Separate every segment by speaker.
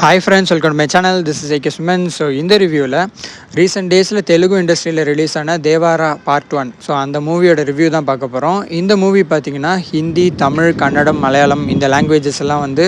Speaker 1: Hi friends, welcome to my channel. This is AK Suman. So in the review recent days Telugu இண்டஸ்ட்ரியில் release ஆன Devara part 1. So அந்த மூவியோட review தான் பார்க்க போகிறோம். இந்த மூவி பார்த்தீங்கன்னா ஹிந்தி, தமிழ், கன்னடம், மலையாளம் இந்த லாங்குவேஜஸ் எல்லாம் வந்து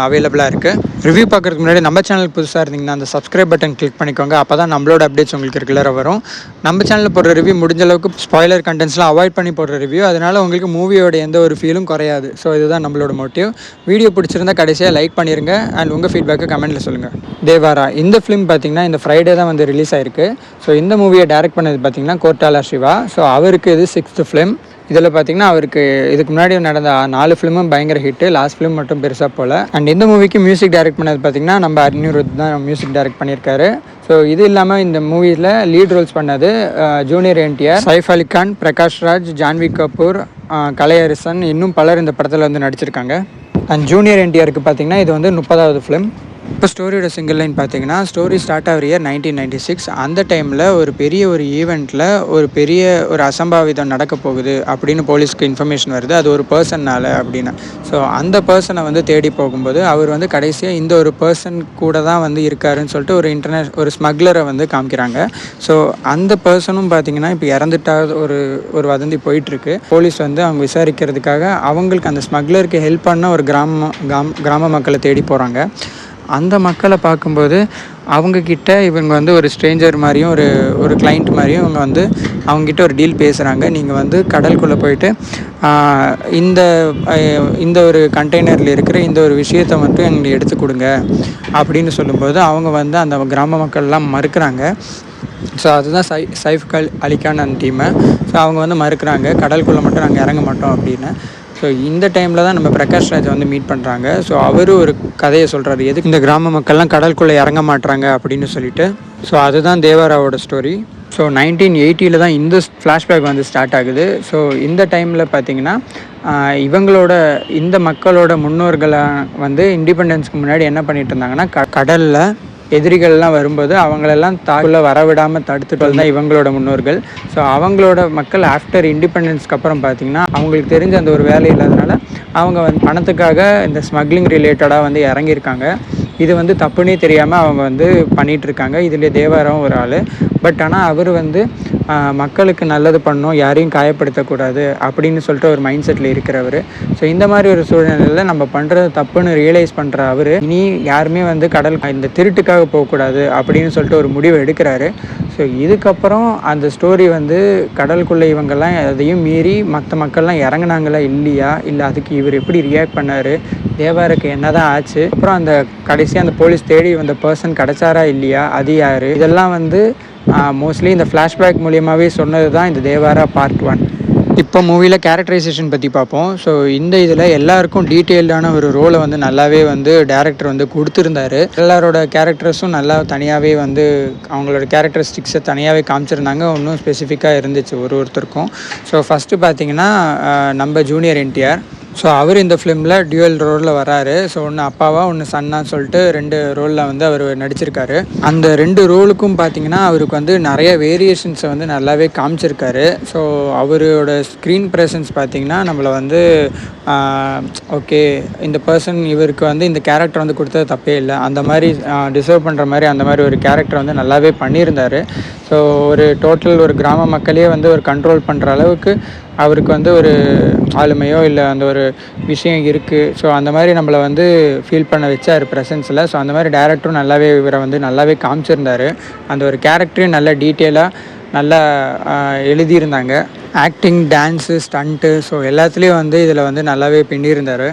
Speaker 1: அவைலபிளாக இருக்குது. ரிவ்யூ பார்க்குறதுக்கு முன்னாடி நம்ம சேனலுக்கு புதுசாக இருந்தீங்கன்னா அந்த சப்ஸ்கிரைப் பட்டன் கிளிக் பண்ணிக்கோங்க. அப்போ தான் நம்மளோட அப்டேட்ஸ் உங்களுக்கு ரெகுலராக வரும். நம்ம சேனலில் போடுற ரிவ்யூ முடிஞ்ச அளவுக்கு ஸ்பாய்லர் கண்டென்ட்ஸ்லாம் அவாய்ட் பண்ணி போடுற ரிவ்யூ, அதனால் உங்களுக்கு மூவியோட எந்த ஒரு ஃபீலும் குறையாது. ஸோ இதுதான் நம்மளோட மோட்டிவ். வீடியோ பிடிச்சிருந்தா கடைசியாக லைக் பண்ணிடுங்க அண்ட் உங்கள் ஃபீட்பேக்கை கமெண்ட்டில் சொல்லுங்கள். தேவாரா இந்த ஃபிலிம் பார்த்தீங்கன்னா இந்த ஃப்ரைடே தான் வந்து ரிலீஸ் ஆயிருக்கு. ஸோ இந்த மூவியை டைரக்ட் பண்ணது பார்த்தீங்கன்னா கோட்டாலா சிவா. ஸோ அவருக்கு இது 6th ஃபிலிம். இதில் பார்த்தீங்கன்னா அவருக்கு இதுக்கு முன்னாடி நடந்த 4 ஃபிலிமும் பயங்கர ஹிட்டு, லாஸ்ட் ஃபிலிம் மட்டும் பெருசாக போல். அண்ட் இந்த மூவிக்கு மியூசிக் டைரக்ட் பண்ணது பார்த்தீங்கன்னா நம்ம அனிருத் தான் மியூசிக் டைரக்ட் பண்ணியிருக்காரு. ஸோ இது இல்லாமல் இந்த மூவியில் லீட் ரோல்ஸ் பண்ணது ஜூனியர் என்டிஆர், சைஃப் அலி கான், பிரகாஷ் ராஜ், ஜான்வி கபூர், கலையரசன், இன்னும் பலர் இந்த படத்தில் வந்து நடிச்சிருக்காங்க. அண்ட் ஜூனியர் என்டிஆருக்கு பார்த்தீங்கன்னா இது வந்து 30வது ஃபிலிம். இப்போ ஸ்டோரியோட சிங்கிள் லைன் பார்த்தீங்கன்னா, ஸ்டோரி ஸ்டார்ட் ஆகிற இயர் 1996. அந்த டைமில் ஒரு பெரிய ஈவெண்ட்டில் ஒரு அசம்பாவிதம் நடக்க போகுது அப்படின்னு போலீஸ்க்கு இன்ஃபர்மேஷன் வருது. அது ஒரு பர்சன்னால் அப்படின்னு. ஸோ அந்த பர்சனை வந்து தேடி போகும்போது அவர் வந்து கடைசியாக இந்த ஒரு பர்சன் கூட தான் வந்து இருக்காருன்னு சொல்லிட்டு ஒரு ஸ்மக்லரை வந்து காமிக்கிறாங்க. ஸோ அந்த பர்சனும் பார்த்தீங்கன்னா இப்போ இறந்துட்டா ஒரு வதந்தி போயிட்டுருக்கு. போலீஸ் வந்து அவங்க விசாரிக்கிறதுக்காக அவங்களுக்கு அந்த ஸ்மக்லருக்கு ஹெல்ப் பண்ண ஒரு கிராம மக்களை தேடி போகிறாங்க. அந்த மக்களை பார்க்கும்போது அவங்கக்கிட்ட இவங்க வந்து ஒரு ஸ்ட்ரேஞ்சர் மாதிரியும் ஒரு கிளைண்ட் மாதிரியும் இவங்க வந்து அவங்ககிட்ட ஒரு டீல் பேசுகிறாங்க. நீங்கள் வந்து கடலுக்குள்ளே போயிட்டு இந்த ஒரு கண்டெய்னரில் இருக்கிற இந்த ஒரு விஷயத்தை மட்டும் எங்களுக்கு எடுத்து கொடுங்க அப்படின்னு சொல்லும்போது அவங்க வந்து அந்த கிராம மக்கள்லாம் மறுக்கிறாங்க. ஸோ அதுதான் சைஃப் அலிகான் அந்த டீமை. ஸோ அவங்க வந்து மறுக்கிறாங்க, கடலுக்குள்ளே மட்டும் நாங்கள் இறங்க மாட்டோம் அப்படின்னு. ஸோ இந்த டைமில் தான் நம்ம பிரகாஷ் ராஜை வந்து மீட் பண்ணுறாங்க. ஸோ அவர் ஒரு கதையை சொல்கிறாரு, எதுக்கு இந்த கிராம மக்கள்லாம் கடலுக்குள்ளே இறங்க மாட்டுறாங்க அப்படின்னு சொல்லிட்டு. ஸோ அதுதான் தேவாராவோட ஸ்டோரி. ஸோ 1980 தான் இந்த ஃப்ளாஷ்பேக் வந்து ஸ்டார்ட் ஆகுது. ஸோ இந்த டைமில் பார்த்திங்கன்னா இந்த மக்களோட முன்னோர்களை வந்து இண்டிபெண்டன்ஸ்க்கு முன்னாடி என்ன பண்ணிட்டு இருந்தாங்கன்னா, கடலில் எதிரிகள்லாம் வரும்போது அவங்களெல்லாம் தாக்குள்ள வரவிடாமல் தடுத்துட்டு தான் இவங்களோட முன்னோர்கள். ஸோ அவங்களோட மக்கள் ஆஃப்டர் இண்டிபெண்டன்ஸ்க்கு அப்புறம் பார்த்திங்கன்னா அவங்களுக்கு தெரிஞ்ச அந்த ஒரு வேலை இல்லாதனால அவங்க வந்து பணத்துக்காக இந்த ஸ்மக்லிங் ரிலேட்டடாக வந்து இறங்கியிருக்காங்க. இது வந்து தப்புன்னே தெரியாமல் அவங்க வந்து பண்ணிகிட்ருக்காங்க. இதில் தேவாரம் ஒரு ஆள். பட் ஆனால் அவர் வந்து மக்களுக்கு நல்லது பண்ணணும், யாரையும் காயப்படுத்தக்கூடாது அப்படின்னு சொல்லிட்டு ஒரு மைண்ட் செட்டில் இருக்கிறவர். ஸோ இந்த மாதிரி ஒரு சூழ்நிலையில் நம்ம பண்ணுறது தப்புன்னு ரியலைஸ் பண்ணுற அவர் இனி யாருமே வந்து இந்த திருட்டுக்காக போகக்கூடாது அப்படின்னு சொல்லிட்டு ஒரு முடிவு எடுக்கிறாரு. ஸோ இதுக்கப்புறம் அந்த ஸ்டோரி வந்து கடலுக்குள்ளே இவங்கெல்லாம் அதையும் மீறி மற்ற மக்கள்லாம் இறங்குனாங்களா இல்லையா, இல்லை அதுக்கு இவர் எப்படி ரியாக்ட் பண்ணார், தேவாருக்கு என்ன தான் ஆச்சு, அப்புறம் அந்த கடைசியாக அந்த போலீஸ் தேடி வந்த பர்சன் கிடச்சாரா இல்லையா, அது யார், இதெல்லாம் வந்து மோஸ்ட்லி இந்த ஃப்ளாஷ்பேக் மூலியமாகவே சொன்னது தான் இந்த தேவாரா பார்ட் 1. இப்போ மூவியில் கேரக்டரைசேஷன் பற்றி பார்ப்போம். ஸோ இந்த இதில் எல்லாருக்கும் டீட்டெயில்டான ஒரு ரோலை வந்து நல்லாவே வந்து டேரக்டர் வந்து கொடுத்துருந்தாரு. எல்லாரோட கேரக்டர்ஸும் நல்லா தனியாகவே வந்து அவங்களோட கேரக்டரிஸ்டிக்ஸை தனியாகவே காமிச்சிருந்தாங்க. ஒன்றும் ஸ்பெசிஃபிக்காக இருந்துச்சு ஒருத்தருக்கும். ஸோ ஃபஸ்ட்டு பார்த்தீங்கன்னா நம்ம ஜூனியர் என்டிஆர். ஸோ அவர் இந்த ஃபிலிமில் டியூவல் ரோலில் வராரு. ஸோ ஒன்று அப்பாவா ஒன்று சன்னான்னு சொல்லிட்டு 2 ரோலில் வந்து அவர் நடிச்சிருக்காரு. அந்த 2 ரோலுக்கும் பார்த்திங்கன்னா அவருக்கு வந்து நிறைய வேரியேஷன்ஸை வந்து நல்லாவே காமிச்சிருக்காரு. ஸோ அவரோட ஸ்க்ரீன் ப்ரெசன்ஸ் பார்த்திங்கன்னா நம்மளை வந்து ஓகே இந்த பர்சன் இவருக்கு வந்து இந்த கேரக்டர் வந்து கொடுத்தது தப்பே இல்லை, அந்த மாதிரி டிசர்வ் பண்ணுற மாதிரி அந்த மாதிரி ஒரு கேரக்டர் வந்து நல்லாவே பண்ணியிருந்தார். ஸோ ஒரு கிராம மக்களையே வந்து ஒரு கண்ட்ரோல் பண்ணுற அளவுக்கு அவருக்கு வந்து ஒரு ஆளுமையோ இல்லை அந்த ஒரு விஷயம் இருக்குது. ஸோ அந்த மாதிரி நம்மளை வந்து ஃபீல் பண்ண வச்சார் ப்ரெசன்ஸில். ஸோ அந்த மாதிரி டேரக்டரும் நல்லாவே இவரை வந்து நல்லாவே காமிச்சிருந்தார். அந்த ஒரு கேரக்டரையும் நல்ல டீட்டெயிலாக நல்லா எழுதியிருந்தாங்க. ஆக்டிங், டான்ஸு, ஸ்டண்ட்டு, ஸோ எல்லாத்துலேயும் வந்து இதில் வந்து நல்லாவே பின்னியிருந்தார்.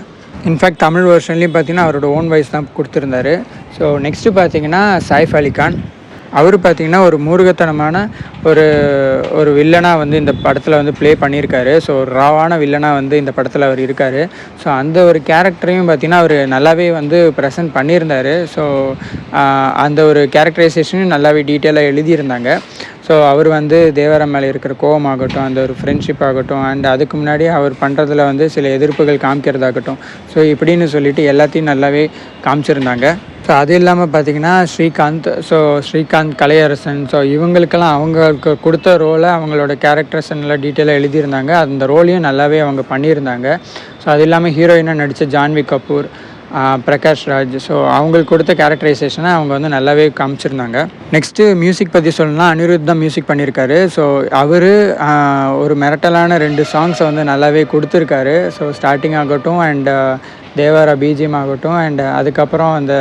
Speaker 1: இன்ஃபேக்ட் தமிழ் வெர்ஷன்லேயும் பார்த்திங்கன்னா அவரோட ஓன் வாய்ஸ் தான் கொடுத்துருந்தாரு. ஸோ நெக்ஸ்ட்டு பார்த்திங்கன்னா சைஃப் அலி கான். அவர் பார்த்திங்கன்னா ஒரு மூர்க்கத்தனமான ஒரு வில்லனாக வந்து இந்த படத்தில் வந்து ப்ளே பண்ணியிருக்காரு. ஸோ ஒரு ராவான வில்லனாக வந்து இந்த படத்தில் அவர் இருக்கார். ஸோ அந்த ஒரு கேரக்டரையும் பார்த்திங்கன்னா அவர் நல்லாவே வந்து ப்ரெசென்ட் பண்ணியிருந்தார். ஸோ அந்த ஒரு கேரக்டரைசேஷனையும் நல்லாவே டீட்டெயிலாக எழுதியிருந்தாங்க. ஸோ அவர் வந்து தேவாரம் மேலே இருக்கிற கோவம் ஆகட்டும், அந்த ஒரு ஃப்ரெண்ட்ஷிப் ஆகட்டும், அண்ட் அதுக்கு முன்னாடி அவர் பண்ணுறதுல வந்து சில எதிர்ப்புகள் காமிக்கிறதாகட்டும், ஸோ இப்படின்னு சொல்லிட்டு எல்லாத்தையும் நல்லாவே காமிச்சிருந்தாங்க. ஸோ அது இல்லாமல் பார்த்திங்கன்னா ஸ்ரீகாந்த், கலையரசன், ஸோ இவங்களுக்கெல்லாம் அவங்களுக்கு கொடுத்த ரோலை அவங்களோட கேரக்டர்ஸ் நல்லா டீட்டெயிலாக எழுதியிருந்தாங்க. அந்த ரோலையும் நல்லாவே அவங்க பண்ணியிருந்தாங்க. ஸோ அது இல்லாமல் ஹீரோயினாக நடித்த ஜான்வி கபூர், பிரகாஷ் ராஜ். ஸோ அவங்களுக்கு கொடுத்த கேரக்டரைசேஷனை அவங்க வந்து நல்லாவே காமிச்சிருந்தாங்க. நெக்ஸ்ட்டு மியூசிக் பற்றி சொல்லணும்னா அனிருத் தான் மியூசிக் பண்ணியிருக்காரு. ஸோ அவர் ஒரு மிரட்டலான 2 சாங்ஸை வந்து நல்லாவே கொடுத்துருக்காரு. ஸோ ஸ்டார்டிங் ஆகட்டும் அண்ட் தேவாரா பிஜிஎம் ஆகட்டும் அண்ட் அதுக்கப்புறம் அந்த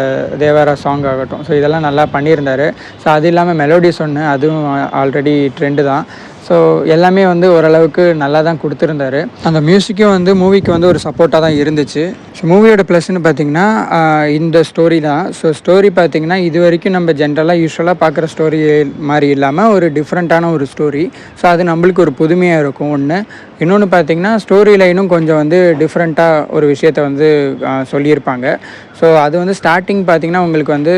Speaker 1: தேவாரா சாங் ஆகட்டும். ஸோ இதெல்லாம் நல்லா பண்ணியிருந்தார். ஸோ அது இல்லாமல் மெலோடிஸ் ஒன்று, அதுவும் ஆல்ரெடி ட்ரெண்டு தான். ஸோ எல்லாமே வந்து ஓரளவுக்கு நல்லா தான் கொடுத்துருந்தாரு. அந்த மியூசிக்கும் வந்து மூவிக்கு வந்து ஒரு சப்போர்ட்டாக தான் இருந்துச்சு. ஸோ மூவியோட ப்ளஸ்ன்னு பார்த்திங்கன்னா இந்த ஸ்டோரி தான். ஸோ ஸ்டோரி பார்த்திங்கன்னா இது வரைக்கும் நம்ம ஜென்ரலாக யூஸ்வலாக பார்க்குற ஸ்டோரி மாதிரி இல்லாமல் ஒரு டிஃப்ரெண்ட்டான ஒரு ஸ்டோரி. ஸோ அது நம்மளுக்கு ஒரு புதுமையாக இருக்கும் ஒன்று. இன்னொன்று பார்த்திங்கன்னா ஸ்டோரி லைனும் கொஞ்சம் வந்து டிஃப்ரெண்ட்டாக ஒரு விஷயத்த வந்து சொல்லியிருப்பாங்க. ஸோ அது வந்து ஸ்டார்டிங் பார்த்திங்கன்னா உங்களுக்கு வந்து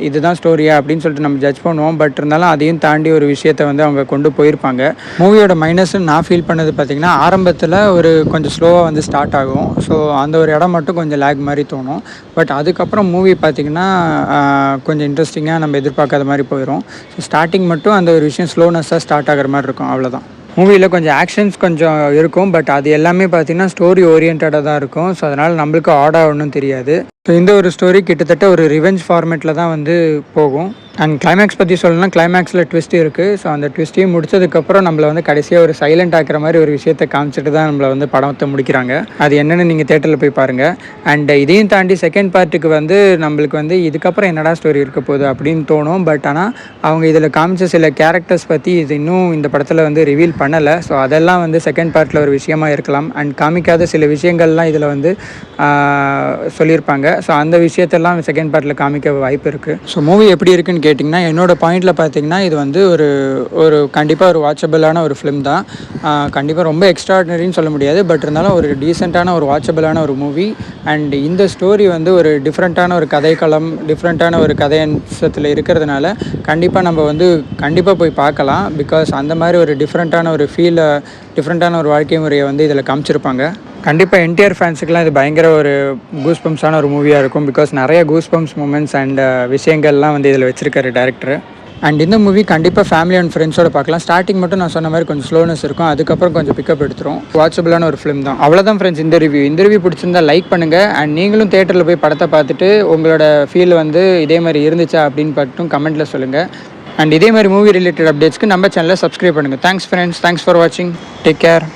Speaker 1: இதுதான் ஸ்டோரியா அப்படின்னு சொல்லிட்டு நம்ம ஜட்ஜ் பண்ணுவோம். பட் இருந்தாலும் அதையும் தாண்டி ஒரு விஷயத்தை வந்து அவங்க கொண்டு போயிருப்பாங்க. மூவியோட மைனஸ்ன்னு நான் ஃபீல் பண்ணது பார்த்திங்கன்னா ஆரம்பத்தில் ஒரு கொஞ்சம் ஸ்லோவாக வந்து ஸ்டார்ட் ஆகும். ஸோ அந்த ஒரு இடம் மட்டும் கொஞ்சம் லேக் மாதிரி தோணும். பட் அதுக்கப்புறம் மூவி பார்த்திங்கன்னா கொஞ்சம் இன்ட்ரெஸ்டிங்காக நம்ம எதிர்பார்க்காத மாதிரி போயிடும். ஸோ ஸ்டார்டிங் மட்டும் அந்த ஒரு விஷயம் ஸ்லோனஸ்ஸாக ஸ்டார்ட் ஆகிற மாதிரி இருக்கும், அவ்வளோதான். மூவியில் கொஞ்சம் ஆக்ஷன்ஸ் கொஞ்சம் இருக்கும். பட் அது எல்லாமே பார்த்திங்கன்னா ஸ்டோரி ஓரியன்டாக தான் இருக்கும். ஸோ அதனால் நம்மளுக்கு ஆடாக ஒன்றும் தெரியாது. ஸோ இந்த ஒரு ஸ்டோரி கிட்டத்தட்ட ஒரு ரிவெஞ்ச் ஃபார்மேட்டில் தான் வந்து போகும். அண்ட் கிளைமேக்ஸ் பற்றி சொல்லணும்னா கிளைமேக்ஸில் ட்விஸ்ட் இருக்குது. ஸோ அந்த ட்விஸ்ட்டையும் முடிச்சதுக்கப்புறம் நம்மளை வந்து கடைசியாக ஒரு சைலண்ட் ஆக்கிற மாதிரி ஒரு விஷயத்தை காமிச்சிட்டு தான் நம்மளை வந்து படத்தை முடிக்கிறாங்க. அது என்னென்னு நீங்கள் தேட்டரில் போய் பாருங்கள். அண்ட் இதையும் தாண்டி செகண்ட் பார்ட்டுக்கு வந்து நம்மளுக்கு வந்து இதுக்கப்புறம் என்னடா ஸ்டோரி இருக்க போகுது அப்படின்னு தோணும். பட் ஆனால் அவங்க இதில் காமிச்ச சில கேரக்டர்ஸ் பற்றி இது இன்னும் இந்த படத்தில் வந்து ரிவீல் பண்ணலை. ஸோ அதெல்லாம் வந்து செகண்ட் பார்ட்டில் ஒரு விஷயமா இருக்கலாம். அண்ட் காமிக்காத சில விஷயங்கள்லாம் இதில் வந்து சொல்லியிருப்பாங்க. ஸோ அந்த விஷயத்தெல்லாம் செகண்ட் பார்ட்டில் காமிக்க வாய்ப்பு இருக்குது. ஸோ மூவி எப்படி இருக்குன்னு கேட்டிங்கன்னா என்னோட பாயிண்டில் பார்த்தீங்கன்னா இது வந்து ஒரு கண்டிப்பாக ஒரு வாட்சபிளான ஒரு ஃபிலிம் தான். கண்டிப்பாக ரொம்ப எக்ஸ்ட்ராடினரின்னு சொல்ல முடியாது. பட் இருந்தாலும் ஒரு டீசெண்டான ஒரு வாட்சபிளான ஒரு மூவி. அண்ட் இந்த ஸ்டோரி வந்து ஒரு டிஃப்ரெண்ட்டான ஒரு கதைக்களம், டிஃப்ரெண்ட்டான ஒரு கதையம்சத்தில் இருக்கிறதுனால கண்டிப்பாக நம்ம வந்து கண்டிப்பாக போய் பார்க்கலாம். பிகாஸ் அந்த மாதிரி ஒரு டிஃப்ரெண்ட்டான ஒரு ஃபீலை, டிஃப்ரெண்ட்டான ஒரு வாழ்க்கை முறையை வந்து இதில் காமிச்சிருப்பாங்க. கண்டிப்பாக என்டிஆர் ஃபேன்ஸுக்கெலாம் இது பயங்கர ஒரு கூஸ்பம்ஸான ஒரு மூவியாக இருக்கும். பிகாஸ் நிறைய கூஸ்பம்ஸ் மூமெண்ட்ஸ் அண்ட் விஷயங்கள்லாம் வந்து இதில் வச்சுருக்காரு டேரக்டர். அண்ட் இந்த மூவி கண்டிப்பாக ஃபேமிலி அண்ட் ஃப்ரெண்ட்ஸோட பார்க்கலாம். ஸ்டார்டிங் மட்டும் நான் சொன்ன மாதிரி கொஞ்சம் ஸ்லோனஸ் இருக்கும். அதுக்கப்புறம் கொஞ்சம் பிக்கப் எடுத்துரும். வாட்சபிளான ஒரு ஃபிலிம் தான். அவ்வளோதான் ஃப்ரெண்ட்ஸ் இந்த ரிவ்யூ பிடிச்சிருந்தா லைக் பண்ணுங்கள். அண்ட் நீங்களும் தேட்டரில் போய் படத்தை பார்த்துட்டு உங்களோட ஃபீல் வந்து இதே மாதிரி இருந்துச்சா அப்படின்னு பார்த்துட்டும் கமெண்ட்டில் சொல்லுங்கள். அண்ட் இதே மாதிரி மூவி ரிலேட்டட் அப்டேட்ஸ்க்கு நம்ம சேனலை சப்ஸ்கிரைப் பண்ணுங்கள். தேங்க்ஸ் ஃப்ரெண்ட்ஸ், தேங்க்ஸ் ஃபார் வாட்சிங். Take care.